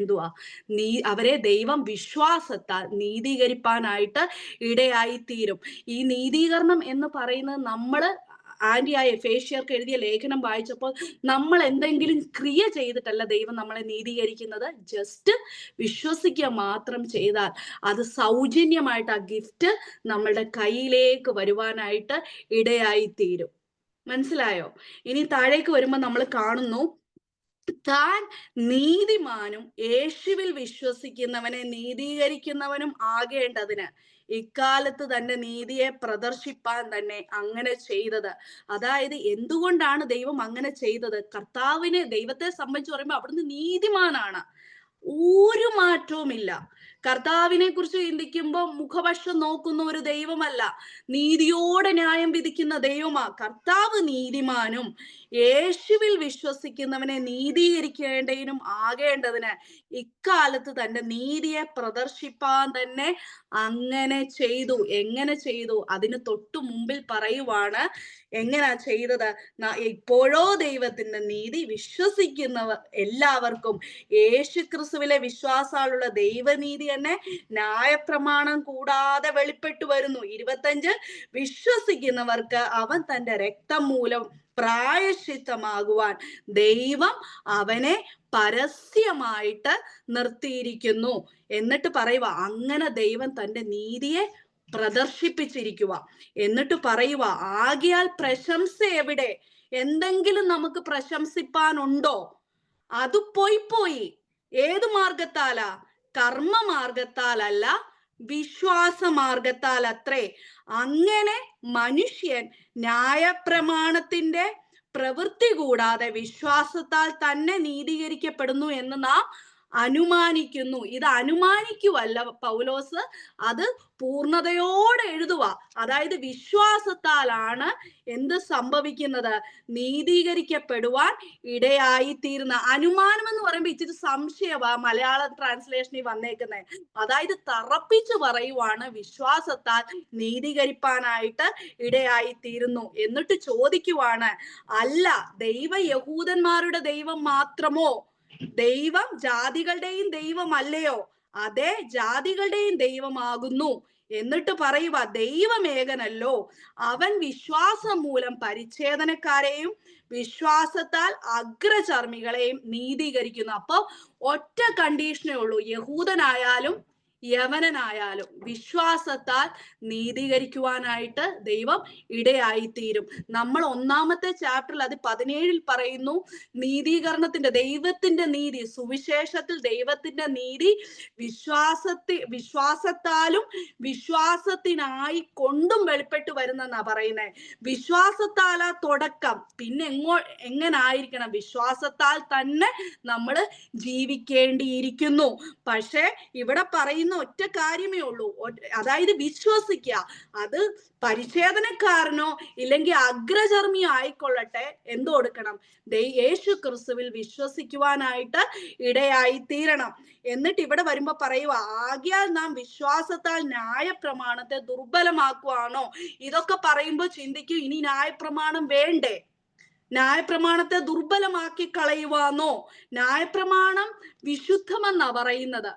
അവരെ ദൈവം വിശ്വാസത്താൽ നീതീകരിപ്പാനായിട്ട് ഇടയായി തീരും. ഈ നീതീകരണം എന്ന് പറയുന്നത് നമ്മള് ആന്റിയായ എഫേഷ്യർക്ക് എഴുതിയ ലേഖനം വായിച്ചപ്പോൾ നമ്മൾ എന്തെങ്കിലും ക്രിയ ചെയ്തിട്ടല്ല ദൈവം നമ്മളെ നീതീകരിക്കുന്നത്. ജസ്റ്റ് വിശ്വസിക്കുക മാത്രം ചെയ്താൽ അത് സൗജന്യമായിട്ട് ആ ഗിഫ്റ്റ് നമ്മളുടെ കയ്യിലേക്ക് വരുവാനായിട്ട് ഇടയായി തീരും. മനസ്സിലായോ? ഇനി താഴേക്ക് വരുമ്പോൾ നമ്മൾ കാണുന്നു, താൻ നീതിമാനും യേശുവിൽ വിശ്വസിക്കുന്നവനെ നീതീകരിക്കുന്നവനും ആകേണ്ടതിന് ഇക്കാലത്ത് തന്റെ നീതിയെ പ്രദർശിപ്പാൻ തന്നെ അങ്ങനെ ചെയ്തത്. അതായത് എന്തുകൊണ്ടാണ് ദൈവം അങ്ങനെ ചെയ്തത്? ദൈവത്തെ സംബന്ധിച്ച് പറയുമ്പോൾ അവിടുന്ന് നീതിമാനാണ്, ഒരു മാറ്റവുമില്ല. കർത്താവിനെ കുറിച്ച് ചിന്തിക്കുമ്പോൾ മുഖപക്ഷം നോക്കുന്ന ഒരു ദൈവമല്ല, നീതിയോടെ ന്യായം വിധിക്കുന്ന ദൈവമാ. കർത്താവ് നീതിമാനും യേശുവിൽ വിശ്വസിക്കുന്നവനെ നീതീകരിക്കേണ്ടതിനും ആകേണ്ടതിന് ഇക്കാലത്ത് തന്റെ നീതിയെ പ്രദർശിപ്പാൻ തന്നെ അങ്ങനെ ചെയ്തു. എങ്ങനെ ചെയ്തു? അതിന് തൊട്ടു മുമ്പിൽ പറയുവാണ് എങ്ങനാ ചെയ്തത്. ഇപ്പോഴോ ദൈവത്തിന്റെ നീതി വിശ്വസിക്കുന്നവർ എല്ലാവർക്കും യേശു ക്രിസ്തുവിലെ വിശ്വാസാലുള്ള ദൈവനീതി തന്നെ ന്യായപ്രമാണം കൂടാതെ വെളിപ്പെട്ടു വരുന്നു. 25 വിശ്വസിക്കുന്നവർക്ക് അവൻ തന്റെ രക്തം മൂലം പ്രായശ്ചിത്തമാകുവാൻ ദൈവം അവനെ പരസ്യമായിട്ട് നിർത്തിയിരിക്കുന്നു. എന്നിട്ട് പറയുക, അങ്ങനെ ദൈവം തന്റെ നീതിയെ പ്രദർശിപ്പിച്ചിരിക്കുക. എന്നിട്ട് പറയുക, ആകയാൽ പ്രശംസ എവിടെ? എന്തെങ്കിലും നമുക്ക് പ്രശംസിപ്പാനുണ്ടോ? അത് പോയി. ഏതു മാർഗത്താലാ? കർമ്മമാർഗത്താലല്ല, വിശ്വാസമാർഗത്താൽ അത്രേ. അങ്ങനെ മനുഷ്യൻ ന്യായപ്രമാണത്തിന്റെ പ്രവൃത്തി കൂടാതെ വിശ്വാസത്താൽ തന്നെ നീതീകരിക്കപ്പെടുന്നു എന്ന് നാം അനുമാനിക്കുന്നു. ഇത് അനുമാനിക്കുവല്ല പൗലോസ്, അത് പൂർണ്ണതയോടെ എഴുതുക. അതായത് വിശ്വാസത്താലാണ് എന്ത് സംഭവിക്കുന്നത്? നീതീകരിക്കപ്പെടുവാൻ ഇടയായി തീരുന്ന. അനുമാനം എന്ന് പറയുമ്പോൾ ഇച്ചിരി സംശയമാ മലയാള ട്രാൻസ്ലേഷനിൽ വന്നേക്കുന്നത്. അതായത് തറപ്പിച്ചു പറയുവാണ്, വിശ്വാസത്താൽ നീതീകരിപ്പാനായിട്ട് ഇടയായി തീരുന്നു. എന്നിട്ട് ചോദിക്കുവാണ്, അല്ല യഹൂദന്മാരുടെ ദൈവം മാത്രമോ? ദൈവം ജാതികളുടെയും ദൈവമല്ലയോ? അതെ, ജാതികളുടെയും ദൈവമാകുന്നു. എന്നിട്ട് പറയുക, ദൈവമേകനല്ലോ, അവൻ വിശ്വാസം മൂലം പരിച്ഛേദനക്കാരെയും വിശ്വാസത്താൽ അഗ്രചർമ്മികളെയും നീതീകരിക്കുന്നു. അപ്പൊ ഒറ്റ കണ്ടീഷനേ ഉള്ളൂ, യഹൂദനായാലും യവനനായാലും വിശ്വാസത്താൽ നീതീകരിക്കുവാനായിട്ട് ദൈവം ഇടയായിത്തീരും. നമ്മൾ 1-ാമത്തെ ചാപ്റ്ററിൽ അത് 17 പറയുന്നു, നീതീകരണത്തിന്റെ ദൈവത്തിന്റെ നീതി, സുവിശേഷത്തിൽ ദൈവത്തിന്റെ നീതി വിശ്വാസത്താലും വിശ്വാസത്തിനായി കൊണ്ടും വെളിപ്പെട്ടു വരുന്നെന്നാ പറയുന്നത്. വിശ്വാസത്താലാ തുടക്കം, പിന്നെ എങ്ങനായിരിക്കണം? വിശ്വാസത്താൽ തന്നെ നമ്മൾ ജീവിക്കേണ്ടിയിരിക്കുന്നു. പക്ഷെ ഇവിടെ പറയുന്ന ഒറ്റ കാര്യമേ ഉള്ളൂ, അതായത് വിശ്വസിക്കുക. അത് പരിച്ഛേദനക്കാരനോ ഇല്ലെങ്കിൽ അഗ്രചർമ്മിയോ ആയിക്കൊള്ളട്ടെ, എന്ത് കൊടുക്കണം? യേശു ക്രിസ്തുവിൽ വിശ്വസിക്കുവാനായിട്ട് ഇടയായി തീരണം. എന്നിട്ട് ഇവിടെ വരുമ്പോ പറയുക, ആകയാൽ നാം വിശ്വാസത്താൽ ന്യായപ്രമാണത്തെ ദുർബലമാക്കുവാണോ? ഇതൊക്കെ പറയുമ്പോ ചിന്തിക്കും, ഇനി ന്യായപ്രമാണം വേണ്ടേ? ന്യായപ്രമാണത്തെ ദുർബലമാക്കി കളയുവാന്നോ? ന്യായപ്രമാണം വിശുദ്ധമെന്നാ പറയുന്നത്.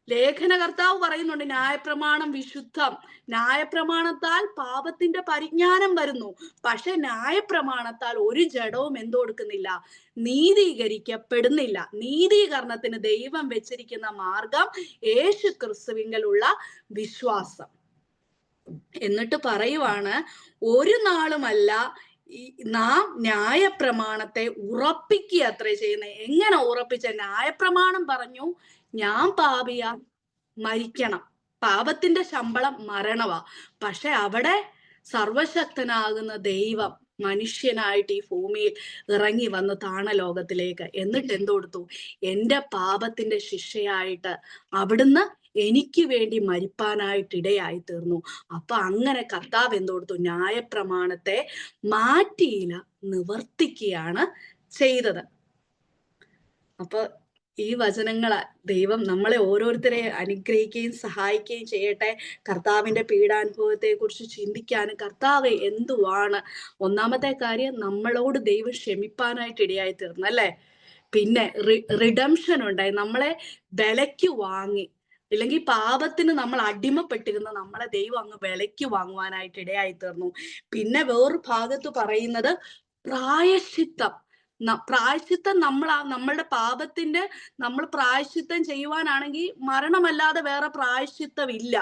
ലേഖനകർത്താവ് പറയുന്നുണ്ട്, ന്യായപ്രമാണം വിശുദ്ധം. ന്യായപ്രമാണത്താൽ പാപത്തിന്റെ പരിജ്ഞാനം വരുന്നു. പക്ഷെ ന്യായപ്രമാണത്താൽ ഒരു ജഡവും കൊടുക്കുന്നില്ല, നീതീകരിക്കപ്പെടുന്നില്ല. നീതീകരണത്തിന് ദൈവം വെച്ചിരിക്കുന്ന മാർഗം യേശു ക്രിസ്തുവിങ്കലുള്ള വിശ്വാസം. എന്നിട്ട് പറയുവാണ്, ഒരു നാളുമല്ല നാം ന്യായപ്രമാണത്തെ ഉറപ്പിക്കുക അത്രേ ചെയ്യുന്നത്. എങ്ങനെ ഉറപ്പിച്ച? ന്യായപ്രമാണം പറഞ്ഞു ഞാൻ പാപിയ, മരിക്കണം, പാപത്തിന്റെ ശമ്പളം മരണവാ. പക്ഷെ അവിടെ സർവശക്തനാകുന്ന ദൈവം മനുഷ്യനായിട്ട് ഈ ഭൂമിയിൽ ഇറങ്ങി വന്ന് താണലോകത്തിലേക്ക്. എന്നിട്ട് എന്ത് കൊടുത്തു? എൻ്റെ പാപത്തിന്റെ ശിക്ഷയായിട്ട് അവിടുന്ന് എനിക്ക് വേണ്ടി മരിപ്പാനായിട്ട് ഇടയായി തീർന്നു. അപ്പൊ അങ്ങനെ കർത്താവ് എന്ത് കൊടുത്തു? ന്യായപ്രമാണത്തെ മാറ്റിയില്ല, നിവർത്തിക്കുകയാണ് ചെയ്തത്. അപ്പൊ ഈ വചനങ്ങൾ ദൈവം നമ്മളെ ഓരോരുത്തരെ അനുഗ്രഹിക്കുകയും സഹായിക്കുകയും ചെയ്യട്ടെ. കർത്താവിന്റെ പീഡാനുഭവത്തെ കുറിച്ച് ചിന്തിക്കാനും കർത്താവ് എന്തുവാണ്. ഒന്നാമത്തെ കാര്യം, നമ്മളോട് ദൈവം ക്ഷമിപ്പാനായിട്ട് ഇടയായി തീർന്നു അല്ലേ. പിന്നെ റിഡംഷൻ ഉണ്ടായി, നമ്മളെ വിലയ്ക്ക് വാങ്ങി. ഇല്ലെങ്കിൽ പാപത്തിന് നമ്മൾ അടിമപ്പെട്ടിരുന്ന നമ്മളെ ദൈവം അങ്ങ് വിലയ്ക്ക് വാങ്ങുവാനായിട്ട് ഇടയായി തീർന്നു. പിന്നെ വേറൊരു ഭാഗത്ത് പറയുന്നത് പ്രായശ്ചിത്തം. പ്രായശ്ചിത്തം നമ്മളുടെ പാപത്തിന്റെ നമ്മൾ പ്രായശ്ചിത്തം ചെയ്യുവാനാണെങ്കിൽ മരണമല്ലാതെ വേറെ പ്രായശ്ചിത്തം ഇല്ല.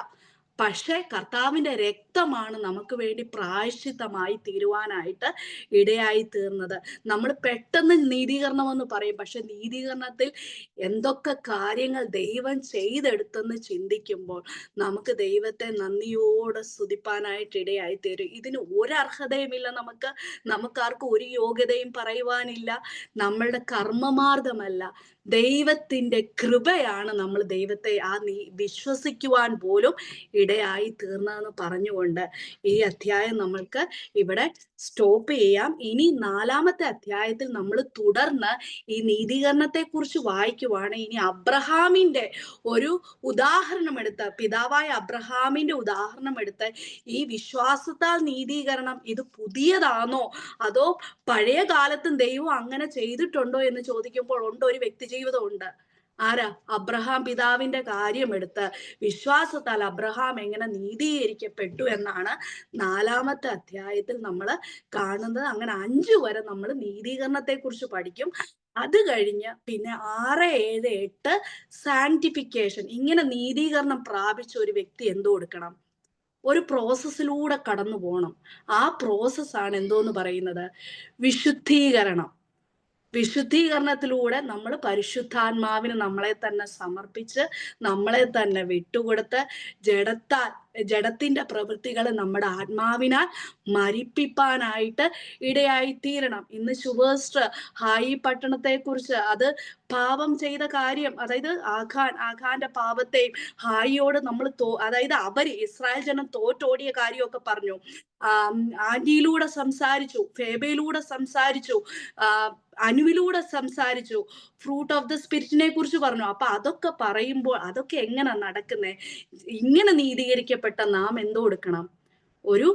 പക്ഷെ കർത്താവിന്റെ രക്തമാണ് നമുക്ക് വേണ്ടി പ്രായശ്ചിത്തമായി തീരുവാനായിട്ട് ഇടയായി തീർന്നത്. നമ്മൾ പെട്ടെന്ന് നീതീകരണമെന്ന് പറയും, പക്ഷെ നീതീകരണത്തിൽ എന്തൊക്കെ കാര്യങ്ങൾ ദൈവം ചെയ്തെടുത്തെന്ന് ചിന്തിക്കുമ്പോൾ നമുക്ക് ദൈവത്തെ നന്ദിയോടെ സ്തുതിപ്പാനായിട്ട് ഇടയായി തീരും. ഇതിന് ഒരർഹതയുമില്ല, നമുക്കാർക്കും ഒരു യോഗ്യതയും പറയുവാനില്ല. നമ്മളുടെ കർമ്മമാർഗമല്ല, ദൈവത്തിന്റെ കൃപയാണ് നമ്മൾ ദൈവത്തെ വിശ്വസിക്കുവാൻ പോലും ഇടയായി തീർന്നതെന്ന് പറഞ്ഞുകൊണ്ട് ഈ അധ്യായം നമ്മൾക്ക് ഇവിടെ സ്റ്റോപ്പ് ചെയ്യാം. ഇനി 4-ാമത്തെ അധ്യായത്തിൽ നമ്മൾ തുടർന്ന് ഈ നീതീകരണത്തെ കുറിച്ച് വായിക്കുവാണ്. ഇനി അബ്രഹാമിന്റെ ഒരു ഉദാഹരണം എടുത്ത്, പിതാവായ അബ്രഹാമിന്റെ ഉദാഹരണം എടുത്ത്, ഈ വിശ്വാസത്താൽ നീതീകരണം ഇത് പുതിയതാണോ അതോ പഴയ കാലത്തും ദൈവം അങ്ങനെ ചെയ്തിട്ടുണ്ടോ എന്ന് ചോദിക്കുമ്പോൾ ഉണ്ട്, ഒരു വ്യക്തി ജീവിതം ഉണ്ട്. ആരാ? അബ്രഹാം പിതാവിന്റെ കാര്യമെടുത്ത് വിശ്വാസത്താൽ അബ്രഹാം എങ്ങനെ നീതീകരിക്കപ്പെട്ടു എന്നാണ് 4-ാമത്തെ അധ്യായത്തിൽ നമ്മൾ കാണുന്നത്. അങ്ങനെ 5 വരെ നമ്മൾ നീതീകരണത്തെ കുറിച്ച് പഠിക്കും. അത് കഴിഞ്ഞ് പിന്നെ 6, 7, 8 സാങ്ക്ടിഫിക്കേഷൻ. ഇങ്ങനെ നീതീകരണം പ്രാപിച്ച ഒരു വ്യക്തി എന്ത് കൊടുക്കണം? ഒരു പ്രോസസ്സിലൂടെ കടന്നു പോകണം. ആ പ്രോസസ്സാണ് എന്തോന്ന് പറയുന്നത്? വിശുദ്ധീകരണം. വിശുദ്ധീകരണത്തിലൂടെ നമ്മൾ പരിശുദ്ധാത്മാവിന് നമ്മളെ തന്നെ സമർപ്പിച്ച് നമ്മളെ തന്നെ വിട്ടുകൊടുത്ത് ജഡത്തിന്റെ പ്രവൃത്തികളെ നമ്മുടെ ആത്മാവിനാൽ മരിപ്പിപ്പാനായിട്ട് ഇടയായി തീരണം. ഇന്ന് ശുഭേസ്റ്റർ ഹായി പട്ടണത്തെ കുറിച്ച്, അത് പാപം ചെയ്ത കാര്യം, അതായത് ആഖാന്റെ പാപത്തെയും ഹായിയോട് നമ്മൾ അതായത് അവര് ഇസ്രായേൽ ജനം തോറ്റോടിയ കാര്യമൊക്കെ പറഞ്ഞു. ആന്റിയിലൂടെ സംസാരിച്ചു, ഫേബയിലൂടെ സംസാരിച്ചു, അനുവിലൂടെ സംസാരിച്ചു, ഫ്രൂട്ട് ഓഫ് ദ സ്പിരിറ്റിനെ കുറിച്ച് പറഞ്ഞു. അപ്പൊ അതൊക്കെ പറയുമ്പോൾ അതൊക്കെ എങ്ങനെ നടക്കുന്നേ? ഇങ്ങനെ നീതീകരിക്കപ്പെട്ട നാം എന്തോ കൊടുക്കണം? ഒരു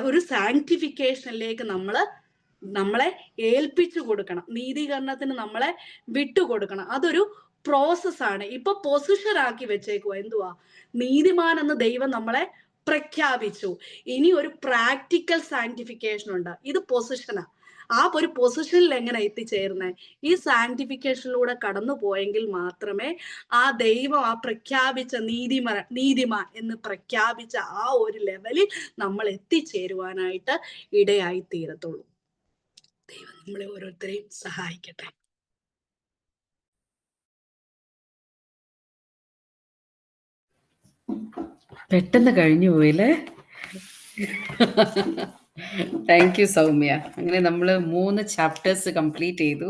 ഒരു സാങ്ക്ടിഫിക്കേഷനിലേക്ക് നമ്മളെ ഏൽപ്പിച്ചു കൊടുക്കണം. നീതീകരണത്തിന് നമ്മളെ വിട്ടുകൊടുക്കണം. അതൊരു പ്രോസസ്സാണ്. ഇപ്പൊ പൊസിഷനാക്കി വെച്ചേക്കുവാ. എന്തുവാ? നീതിമാൻ എന്ന് ദൈവം നമ്മളെ പ്രഖ്യാപിച്ചു. ഇനി ഒരു പ്രാക്ടിക്കൽ സാങ്ക്ടിഫിക്കേഷൻ ഉണ്ട്. ഇത് പൊസിഷനാ. ആ ഒരു പൊസിഷനിൽ എങ്ങനെ എത്തിച്ചേരുന്നേ? ഈ സാങ്ക്ടിഫിക്കേഷനിലൂടെ കടന്നു പോയെങ്കിൽ മാത്രമേ ആ ദൈവം ആ പ്രഖ്യാപിച്ച നീതിമാൻ എന്ന് പ്രഖ്യാപിച്ച ആ ഒരു ലെവലിൽ നമ്മൾ എത്തിച്ചേരുവാനായിട്ട് ഇടയായി തീരത്തുള്ളൂ. ദൈവം നമ്മളെ ഓരോരുത്തരെയും സഹായിക്കട്ടെ. പെട്ടെന്ന് കഴിഞ്ഞു പോയില്ലേ? Thank you Soumya. അങ്ങനെ നമ്മൾ 3 ചാപ്റ്റേഴ്സ് കംപ്ലീറ്റ് ചെയ്തു.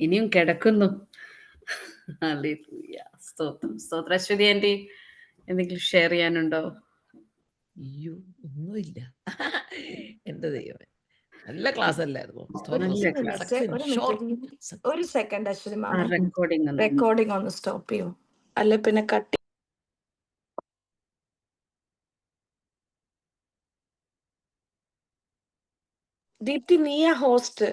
ഇനിയും കിടക്കുന്നു. സ്തോത്രം. അശ്വതി ആന്റി, എന്തെങ്കിലും ഷെയർ ചെയ്യാനുണ്ടോ? അയ്യോ, ഒന്നുമില്ല. എന്റെ ദൈവമേ, നല്ല ക്ലാസ് അല്ലായിരുന്നു. ഒരു സെക്കൻഡ് അശ്വതി മാം, റെക്കോർഡിംഗ് റെക്കോർഡിംഗ് ഒന്ന് സ്റ്റോപ്പ് ചെയ്യൂ, അല്ലെ പിന്നെ കട്ട്. ദീപ്തി, നീയാ ഹോസ്റ്റ്.